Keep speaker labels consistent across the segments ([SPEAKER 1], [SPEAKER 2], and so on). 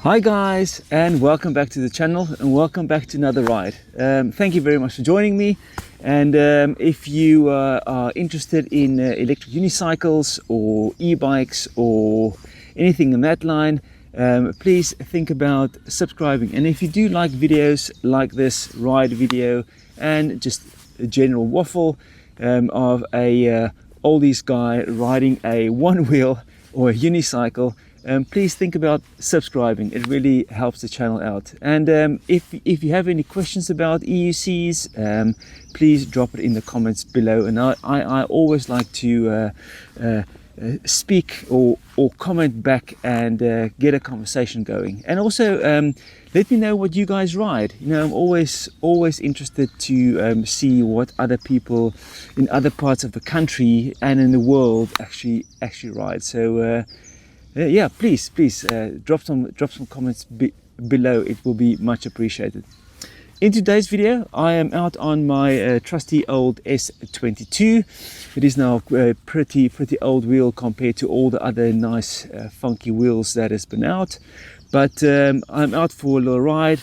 [SPEAKER 1] Hi guys, and welcome back to the channel and welcome back to another ride. Thank you very much for joining me, and if you are interested in electric unicycles or e-bikes or anything in that line, please think about subscribing. And if you do like videos like this ride video and just a general waffle of a oldies guy riding a one wheel or a unicycle, please think about subscribing. It really helps the channel out. And if you have any questions about EUCs, please drop it in the comments below, and I always like to speak or comment back and get a conversation going. And also let me know what you guys ride. You know, I'm always interested to see what other people in other parts of the country and in the world actually ride. So yeah, please drop some comments below. It will be much appreciated. In today's video, I am out on my trusty old S22. It is now a pretty old wheel compared to all the other nice funky wheels that has been out. But I'm out for a little ride.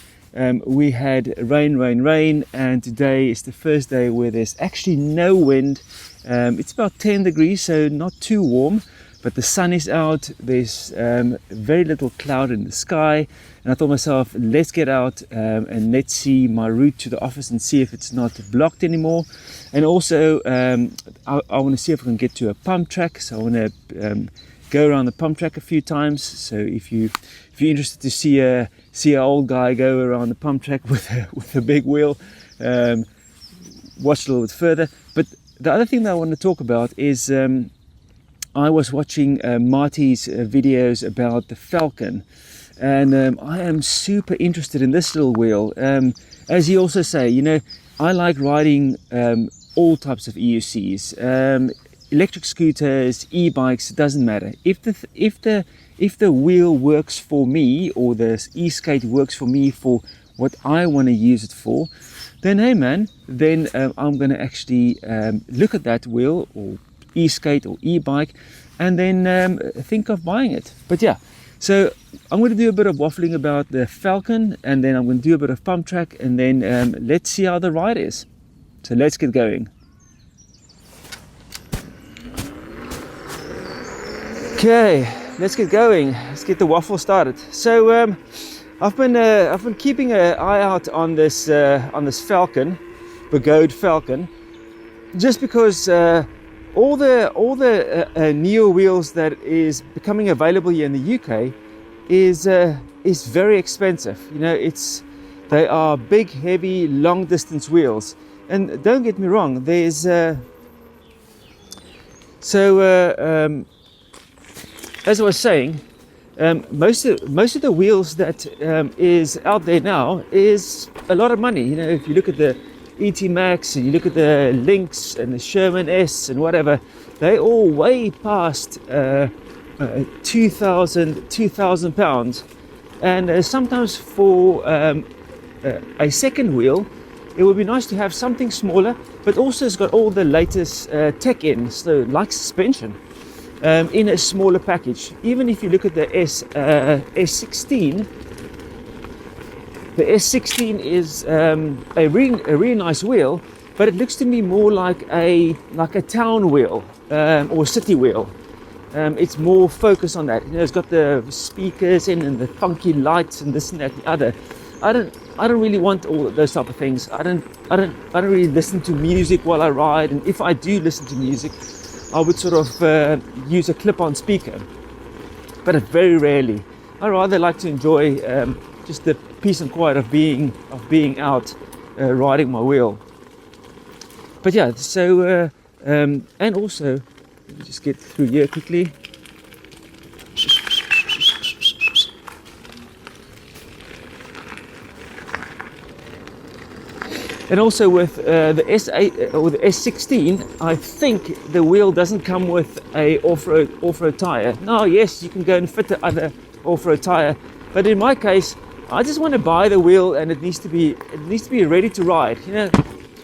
[SPEAKER 1] We had rain, and today is the first day where there's actually no wind. It's about 10 degrees, so not too warm. But the sun is out, there's very little cloud in the sky, and I thought to myself, let's get out and let's see my route to the office and see if it's not blocked anymore. And also I want to see if I can get to a pump track, so I want to go around the pump track a few times. So if you're interested to see an old guy go around the pump track with a big wheel, watch a little bit further. But the other thing that I want to talk about is I was watching Marty's videos about the Falcon, and I am super interested in this little wheel. As he also say, you know, I like riding all types of EUCs, electric scooters, e-bikes. It doesn't matter if the wheel works for me, or the e-skate works for me for what I want to use it for. Then hey man, then I'm going to actually look at that wheel or e-skate or e-bike, and then think of buying it. But yeah, so I'm going to do a bit of waffling about the Falcon, and then I'm going to do a bit of pump track, and then let's see how the ride is. So let's get going. Okay, let's get going. Let's get the waffle started. So I've been keeping an eye out on this Falcon, Begode Falcon, just because all the Neo wheels that is becoming available here in the UK is very expensive. You know, they are big, heavy, long distance wheels. And don't get me wrong, there's as I was saying, most of the wheels that is out there now is a lot of money. You know, if you look at the ET Max and you look at the Lynx and the Sherman S and whatever, they all way past 2,000 pounds. And sometimes for a second wheel, it would be nice to have something smaller, but also it's got all the latest tech in, so like suspension, in a smaller package. Even if you look at the S16, the S16 is a really nice wheel, but it looks to me more like a town wheel or city wheel. It's more focused on that. You know, it's got the speakers in and the funky lights and this and that and the other. I don't really want all of those type of things. I don't really listen to music while I ride, and if I do listen to music, I would sort of use a clip-on speaker, but very rarely. I rather like to enjoy just the peace and quiet of being out riding my wheel. But yeah, so and also let me just get through here quickly. And also with the S8 or the S16, I think the wheel doesn't come with a off-road tire. Now, yes, you can go and fit the other off-road tire, but in my case, I just want to buy the wheel, and it needs to be ready to ride. You know,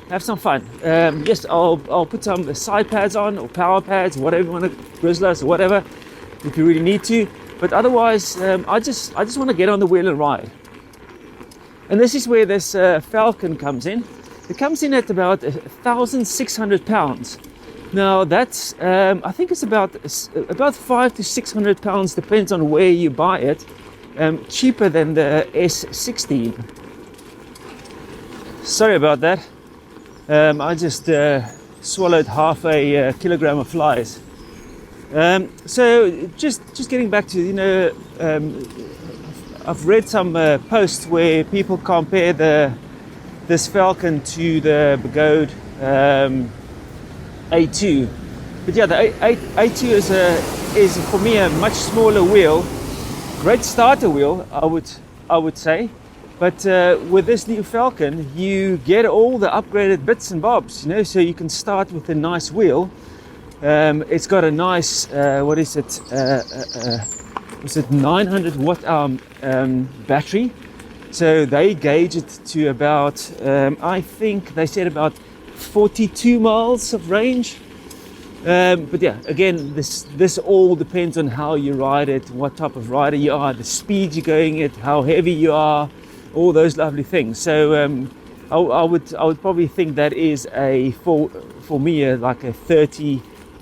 [SPEAKER 1] have some fun. Yes, I'll put some side pads on or power pads, whatever you want to, Grizzlas or whatever, if you really need to. but otherwise I just want to get on the wheel and ride. And this is where this Falcon comes in. It comes in at about 1,600 pounds. Now that's I think it's about 500 to 600 pounds, depends on where you buy it, cheaper than the S16. Sorry about that. I just swallowed half a kilogram of flies. So just getting back to, you know, I've read some posts where people compare this Falcon to the Begode A2, but yeah, the A2 is for me a much smaller wheel, great starter wheel, I would say. But with this new Falcon, you get all the upgraded bits and bobs, you know, so you can start with a nice wheel. It's got a nice, what is it? Was it 900 watt hour battery? So they gauge it to about, I think they said about 42 miles of range. But yeah, again, this all depends on how you ride it, what type of rider you are, the speed you're going at, how heavy you are, all those lovely things. So I would probably think that is for me like a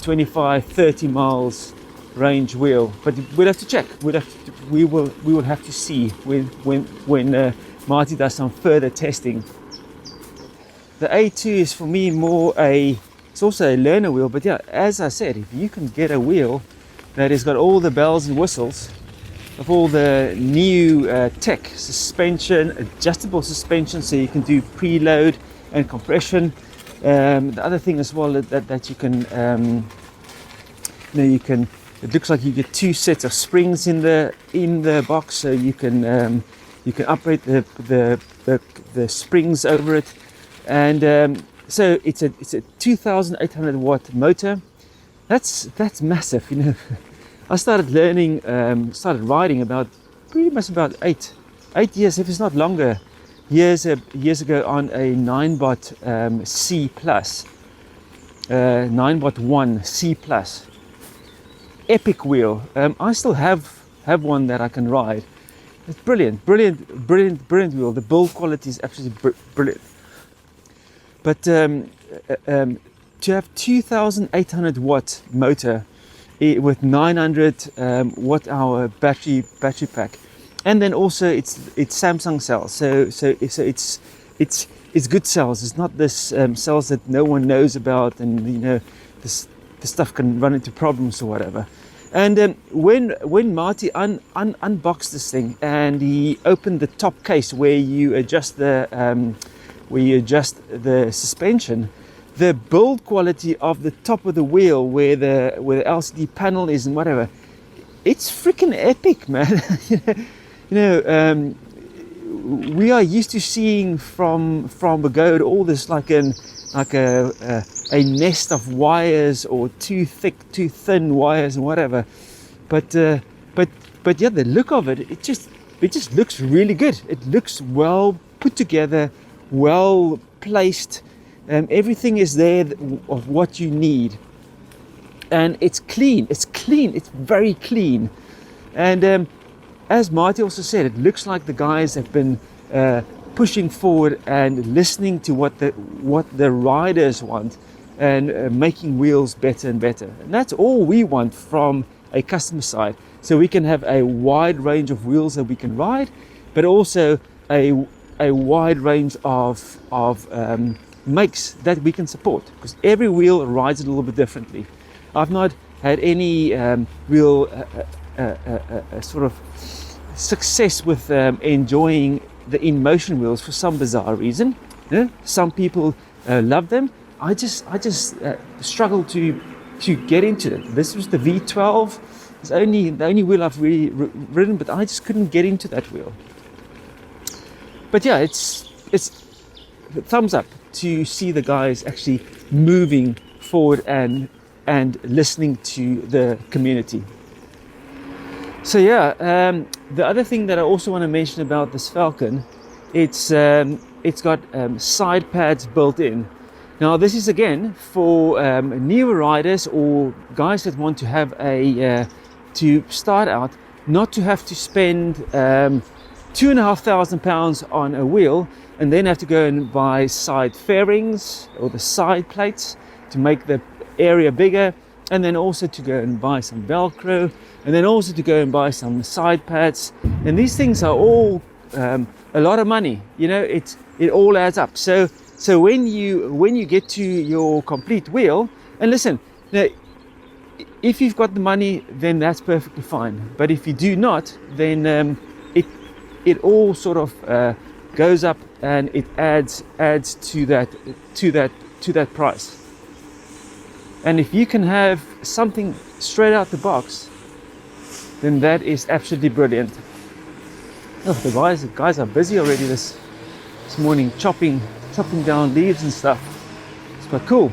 [SPEAKER 1] 25, 30 miles range wheel, but we'll have to check. We will have to see when Marty does some further testing. The A2 is for me more it's also a learner wheel, but yeah, as I said, if you can get a wheel that has got all the bells and whistles of all the new tech, suspension, adjustable suspension, so you can do preload and compression. The other thing as well that you can, it looks like you get 2 sets of springs in the box, so you can operate the springs over it, and so it's a 2,800 watt motor. That's massive, you know. I started learning, started riding pretty much about eight years, if it's not longer, years ago on a 9-bot C plus, 9-bot 1 C plus, epic wheel. I still have one that I can ride. It's brilliant wheel. The build quality is absolutely brilliant. But to have 2,800 watt motor with 900 watt hour battery pack, and then also it's Samsung cells, so it's good cells. It's not this cells that no one knows about, and you know the stuff can run into problems or whatever. And when Marty unboxed this thing and he opened the top case where you adjust the suspension, the build quality of the top of the wheel where the LCD panel is and whatever, it's freaking epic, man. You know, we are used to seeing from Begode all this like a nest of wires, or too thick, too thin wires and whatever. But yeah, the look of it, it just looks really good. It looks well put together, well placed. Everything is there of what you need, and it's clean. It's very clean. And as Marty also said, it looks like the guys have been pushing forward and listening to what the riders want, and making wheels better and better. And that's all we want from a customer side, so we can have a wide range of wheels that we can ride, but also a wide range of makes that we can support, because every wheel rides a little bit differently. I've not had any real sort of success with enjoying the in-motion wheels for some bizarre reason. You know, some people love them. I just struggle to get into it. This was the V12. It's the only wheel I've really ridden, but I just couldn't get into that wheel. But yeah, it's thumbs up to see the guys actually moving forward and listening to the community. So yeah, the other thing that I also want to mention about this Falcon, it's got side pads built in. Now this is again for newer riders or guys that want to have to start out not to have to spend £2,500 on a wheel and then have to go and buy side fairings or the side plates to make the area bigger, and then also to go and buy some Velcro, and then also to go and buy some side pads. And these things are all a lot of money, you know. It all adds up. So when you get to your complete wheel, and listen, now, if you've got the money, then that's perfectly fine. But if you do not, then it all sort of goes up, and it adds to that price. And if you can have something straight out the box, then that is absolutely brilliant. Oh, the guys are busy already this morning, chopping down leaves and stuff. It's quite cool.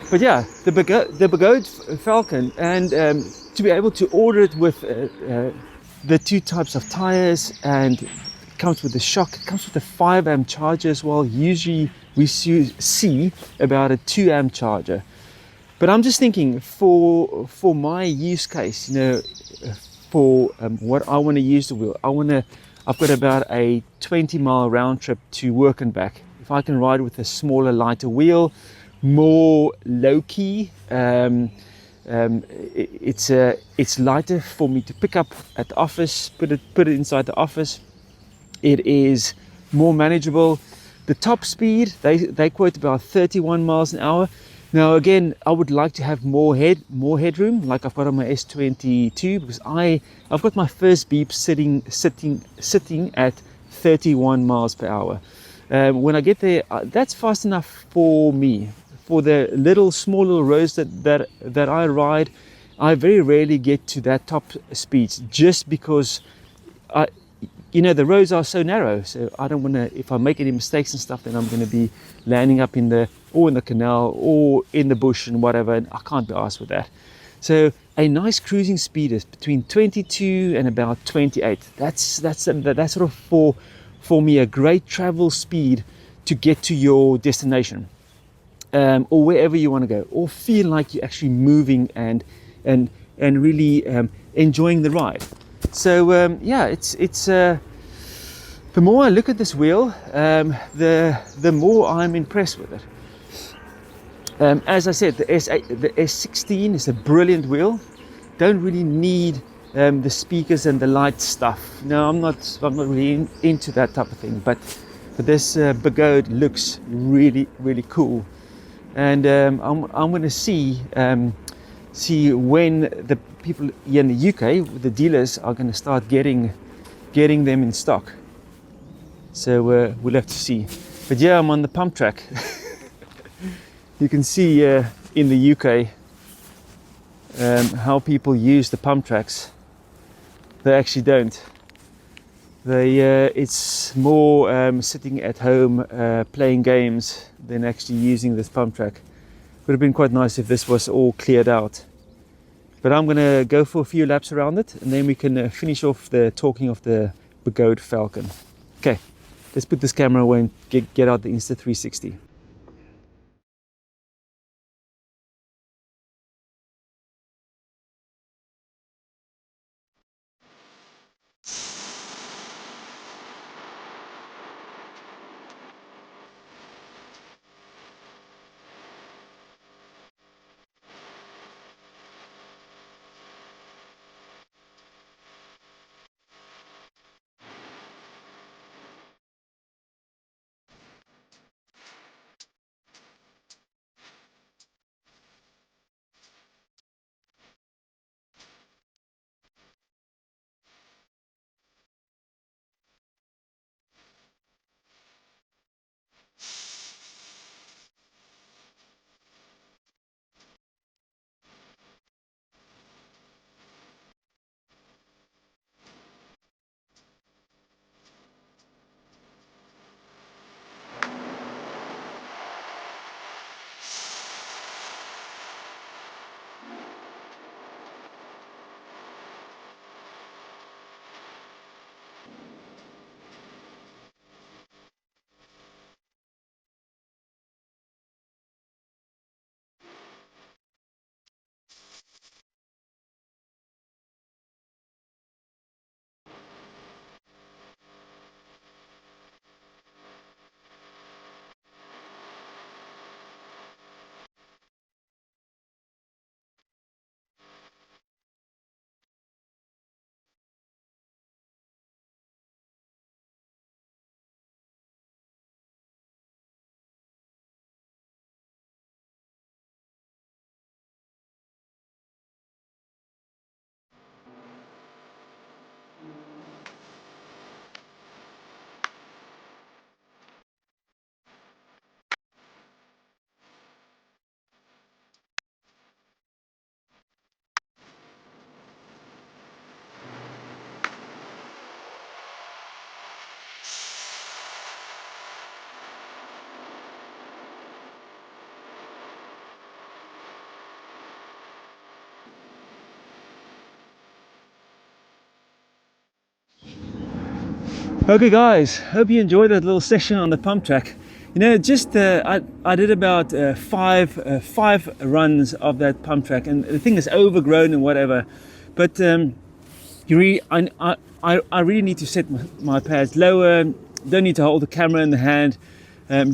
[SPEAKER 1] But yeah, the Begode Falcon, and to be able to order it with the two types of tires, and it comes with the shock, it comes with a 5 amp charger as well. Usually we see about a 2 amp charger. But I'm just thinking, for my use case, you know, for what I want to use the wheel, I've got about a 20-mile round trip to work and back. If I can ride with a smaller, lighter wheel, more low-key, it's lighter for me to pick up at the office, put it inside the office. It is more manageable. The top speed, they quote about 31 miles an hour. Now again, I would like to have more headroom, like I've got on my S22, because I've got my first beep sitting at 31 miles per hour. When I get there, that's fast enough for me. For the small little roads that I ride, I very rarely get to that top speeds, just because you know, the roads are so narrow. So I don't want to, if I make any mistakes and stuff, then I'm going to be landing up in the canal or in the bush and whatever, and I can't be arsed with that. So a nice cruising speed is between 22 and about 28. That's sort of for me a great travel speed to get to your destination, or wherever you want to go, or feel like you're actually moving and really enjoying the ride. So yeah, it's the more I look at this wheel, the more I'm impressed with it. As I said, the S16 is a brilliant wheel. Don't really need the speakers and the light stuff. No, I'm not really into that type of thing. But this Begode looks really cool, and I'm going to see when the people here in the UK, the dealers, are going to start getting them in stock. So we'll have to see. But yeah, I'm on the pump track. You can see in the UK how people use the pump tracks. They actually don't. It's more sitting at home playing games than actually using this pump track. Would have been quite nice if this was all cleared out. But I'm going to go for a few laps around it, and then we can finish off the talking of the Begode Falcon. Okay, let's put this camera away and get out the Insta 360. Okay guys, hope you enjoyed that little session on the pump track. You know, just I did about five runs of that pump track, and the thing is overgrown and whatever. But I really need to set my pads lower. Don't need to hold the camera in the hand,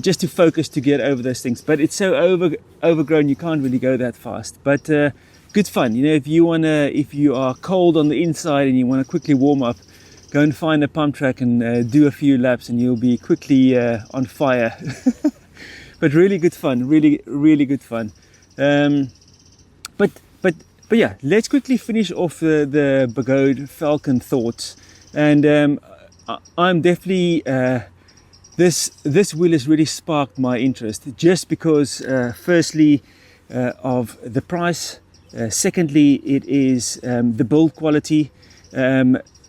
[SPEAKER 1] just to focus to get over those things. But it's so overgrown, you can't really go that fast. But good fun. You know, if you are cold on the inside and you want to quickly warm up, go and find a pump track and do a few laps, and you'll be quickly on fire. But really good fun, really good fun. But yeah, let's quickly finish off the Begode Falcon thoughts. And I'm definitely this wheel has really sparked my interest, just because firstly of the price, secondly it is the build quality,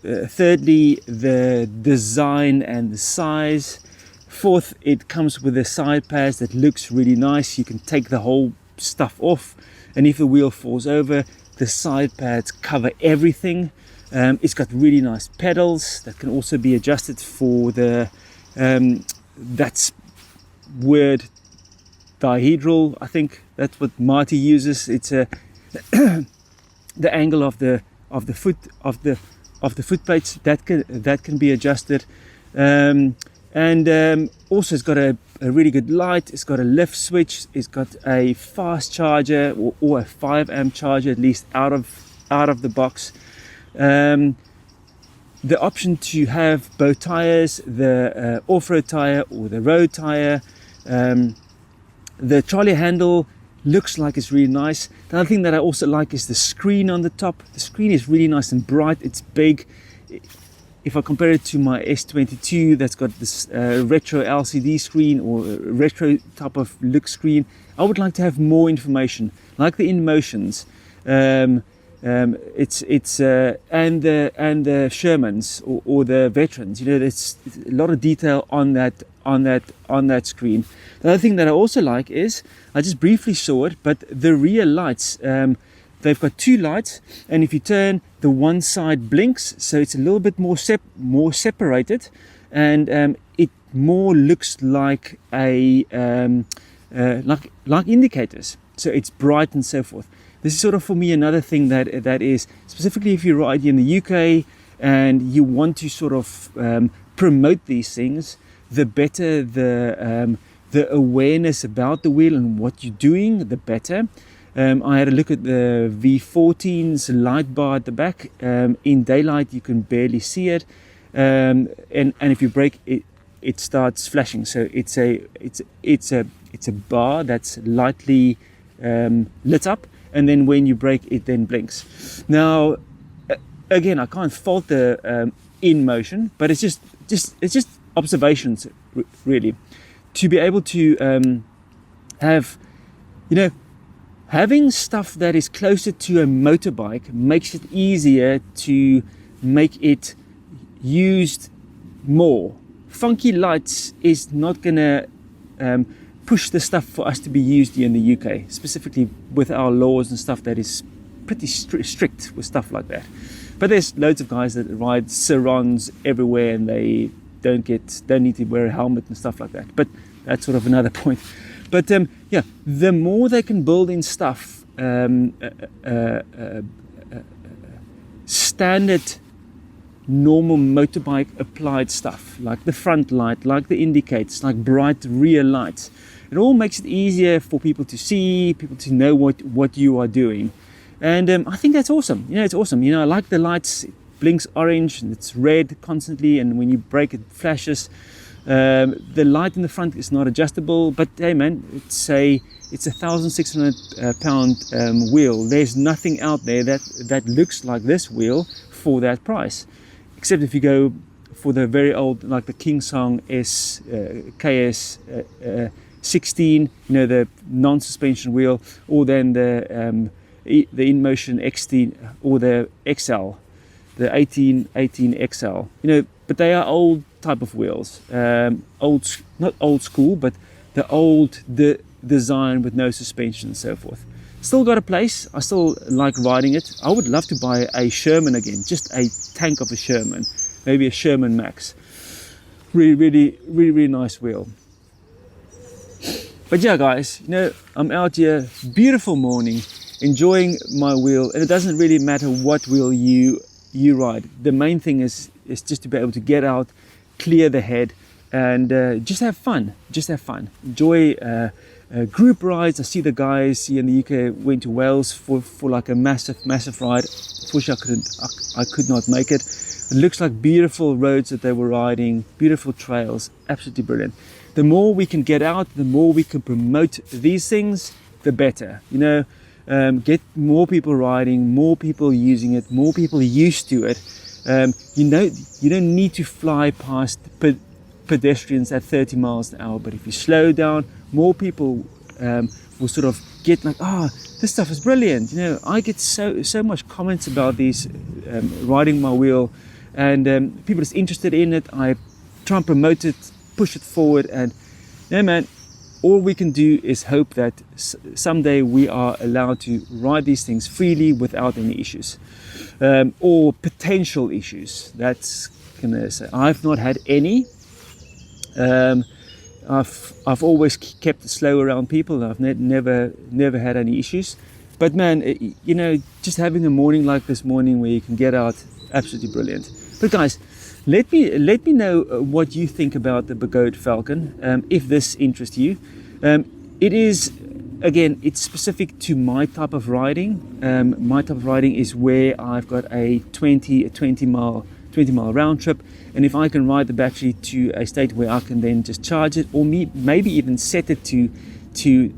[SPEAKER 1] thirdly the design and the size, fourth it comes with the side pads that looks really nice. You can take the whole stuff off, and if the wheel falls over, the side pads cover everything. It's got really nice pedals that can also be adjusted for the that's weird dihedral, I think that's what Marty uses. It's a the angle of the foot foot plates that can be adjusted, and also it's got a really good light. It's got a lift switch. It's got a fast charger, or a 5 amp charger at least out of the box. The option to have both tires, the off-road tire or the road tire. The trolley handle looks like it's really nice. The other thing that I also like is the screen on the top. The screen is really nice and bright. It's big. If I compare it to my S22 that's got this retro LCD screen, or retro type of look screen, I would like to have more information, like the InMotions, and the Shermans or the Veterans. You know, there's a lot of detail on that screen. The other thing that I also like is, I just briefly saw it, but the rear lights, they've got two lights, and if you turn, the one side blinks, so it's a little bit more separated, and it more looks like a like indicators, so it's bright and so forth. This is sort of, for me, another thing that is, specifically if you ride in the UK and you want to sort of promote these things, the better the awareness about the wheel and what you're doing, the better. I had a look at the V14's light bar at the back. In daylight you can barely see it, and if you brake it, it starts flashing. So it's a bar that's lightly lit up, and then when you brake it then blinks. Now again, I can't fault the InMotion, but it's just observations really, to be able to have, you know, having stuff that is closer to a motorbike makes it easier to make it used more. Funky lights is not gonna push the stuff for us to be used here in the UK, specifically with our laws and stuff that is pretty strict with stuff like that. But there's loads of guys that ride Sirons everywhere, and they don't need to wear a helmet and stuff like that. But that's sort of another point. But yeah, the more they can build in stuff, standard normal motorbike applied stuff, like the front light, like the indicators, like bright rear lights, it all makes it easier for people to see, people to know what you are doing. And I think that's awesome. You know, it's awesome. You know, I like the lights. It blinks orange and it's red constantly, and when you brake it flashes. The light in the front is not adjustable, but hey man, it's a 1,600 pound wheel. There's nothing out there that looks like this wheel for that price, except if you go for the very old, like the Kingsong KS16, you know, the non-suspension wheel, or then the InMotion XT, or the XL, the 18 XL, you know, but they are old type of wheels, not old school, but the old design with no suspension and so forth. Still got a place. I still like riding it. I would love to buy a Sherman again, just a tank of a Sherman, maybe a Sherman Max. really nice wheel. But yeah, guys, you know, I'm out here, beautiful morning, enjoying my wheel, and it doesn't really matter what wheel you ride. The main thing is just to be able to get out, clear the head, and just have fun. Enjoy group rides. I see the guys here in the UK went to Wales for like a massive ride. Unfortunately, I could not make it. It looks like beautiful roads that they were riding, beautiful trails, absolutely brilliant. The more we can get out, the more we can promote these things, the better. You know, get more people riding, more people using it, more people used to it. You know, you don't need to fly past pedestrians at 30 miles an hour, but if you slow down, more people will sort of get like, oh, this stuff is brilliant. You know, I get so much comments about these riding my wheel, and people are interested in it. I try and promote it, push it forward, and yeah, man, all we can do is hope that someday we are allowed to ride these things freely without any issues, or potential issues. That's gonna say I've not had any. I've always kept it slow around people. I've never had any issues. But man, you know, just having a morning like this morning where you can get out, absolutely brilliant. But guys, let me know what you think about the Begode Falcon, if this interests you. It is, again, it's specific to my type of riding. My type of riding is where I've got a 20 mile round trip, and if I can ride the battery to a state where I can then just charge it, or maybe even set it to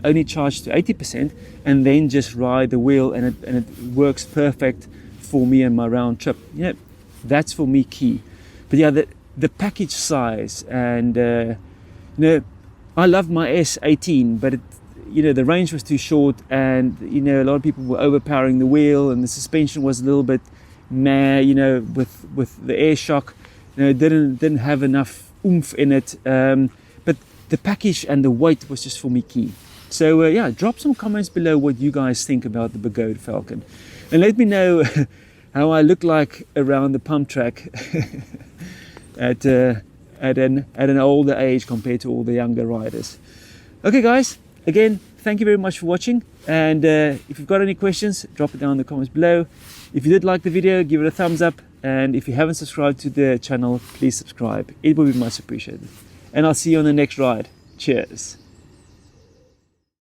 [SPEAKER 1] only charge to 80% and then just ride the wheel, and it works perfect for me and my round trip. You know, that's for me key. But yeah, the package size, and you know, I loved my S18, but you know, the range was too short, and you know, a lot of people were overpowering the wheel, and the suspension was a little bit meh, you know, with the air shock. You know, didn't have enough oomph in it, but the package and the weight was just for me key. So yeah, drop some comments below what you guys think about the Begode Falcon, and let me know how I look like around the pump track at an older age compared to all the younger riders. Okay guys, again, thank you very much for watching, and if you've got any questions, drop it down in the comments below. If you did like the video, give it a thumbs up, and if you haven't subscribed to the channel, please subscribe. It will be much appreciated. And I'll see you on the next ride. Cheers.